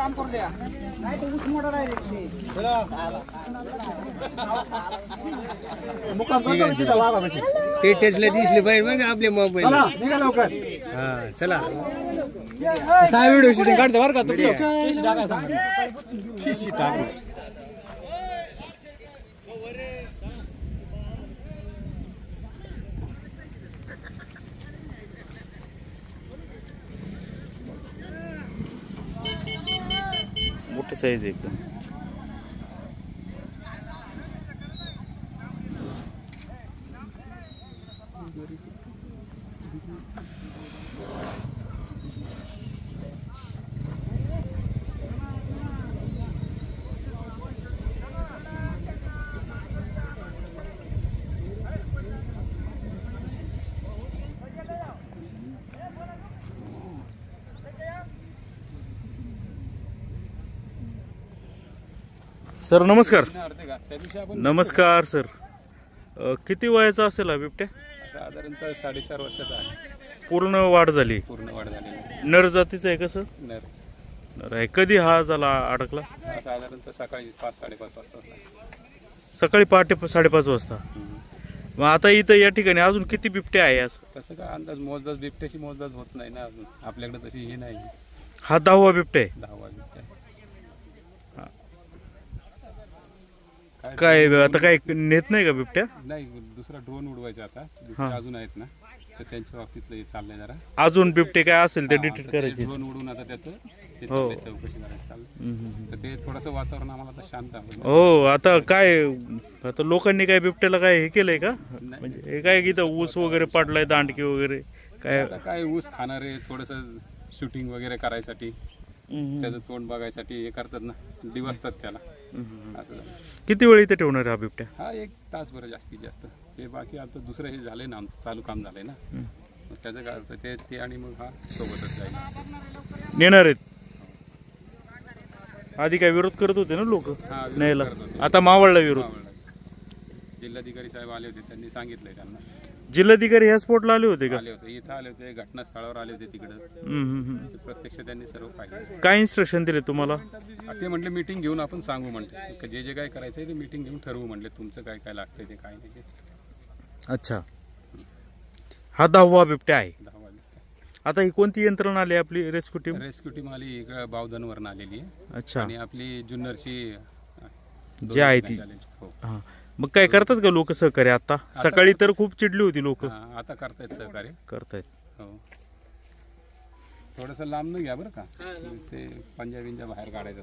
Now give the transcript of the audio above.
काम करू द्या नाही तर ऊस मोठा डायरेक्ट ते टेस्टला दिसले पाहिजे मग आपले मोबाईल निघा लवकर. हा चला सहा व्हिडिओ शूटिंग काढते बरं का तुम्ही मोठी साईज एकदम. सर नमस्कार. नमस्कार सर. किती वयाचा असेल हा बिबट्या? साधारणतः 4.5 वर्षाचा आहे. पूर्ण वाढ झाली? पूर्ण वाढ झालेली. नर जातीचा आहे कसं? नर. नर आहे. कधी हा झाला अडकला? साधारणतः सकाळी 5-5:30 वाजता. सकाळी पहाटे 5:30 वाजता. मग आता इथं या ठिकाणी अजून किती बिबट्या आहे? तसं काय अंदाज मोजदाच बिबट्याची मोजदाच होत नाही ना अजून आपल्याकडे तशी हे नाही. हा 10वा बिबट्या आहे? 10वा बिबट्या. काय आता काय नेत नाही का बिबट्या? नाही दुसरा ड्रोन उडवायचा आता अजून आहेत ना तर त्यांच्या बाबतीतलं चाललंय जरा. अजून बिबटे काय असेल ते डिटेक्ट करायचे. ड्रोन उडवून आता त्याचं चौकशी करायची चाललंय. तर ते थोडंसं वातावरण आम्हाला आता शांत आहे. हो आता काय आता लोकांनी काय बिबट्याला काय हे केलंय का? म्हणजे हे काय इथं ऊस वगैरे पाडलाय दांडकी वगैरे काय? काय ऊस खाणारे थोडस शूटिंग वगैरे करायसाठी त्याचं तोंड बघायसाठी हे करतात ना दिवसतात त्याला असं. किती वेळ इथे ठेवणार हा बिबट्या? हा 1 तास बरं जास्तीत जास्त. हे बाकी आता दुसरं हे झालंय ना आमचं चालू काम झालंय ना मग त्याचं काय होतं ते आणि मग हा सोबतच जाईल. नेणार आहेत. आधी काय विरोध करत होते ना लोक न्यायला, आता मावळला विरोध. जिल्हाधिकारी साहेब आले होते त्यांनी सांगितलंय त्यांना. जिल्हाधिकारी ह्या स्पॉटला आले होते का? आले होते इथं आले होते घटनास्थळावर आले होते तिकडे प्रत्यक्ष त्यांनी सर्व पाहिलं. काय इन्स्ट्रक्शन दिले तुम्हाला? ते म्हटले मीटिंग घेऊन आपण सांगू म्हटले जे जे काय करायचंय ते मीटिंग घेऊन ठरवू म्हटले तुमचं काय काय लागतंय ते काय नाही. अच्छा हा 10वा बिबट्या आहे. 10वा बिबट्या. आता ही कोणती यंत्रणा आली आपली रेस्क्यू टीम? रेस्क्यू टीम आली इकडे बावधनवरून आलेली आहे. अच्छा. आणि आपली जुन्नरची जी आहे ती. हा मग काय करतात का लोक सहकार्य? आता सकाळी तर खूप चिडली होती लोक. आता करतायत सहकार्य करतायत. हो थोडस लांब न घ्या बरं का ते पंजा बिंजा बाहेर काढायचं.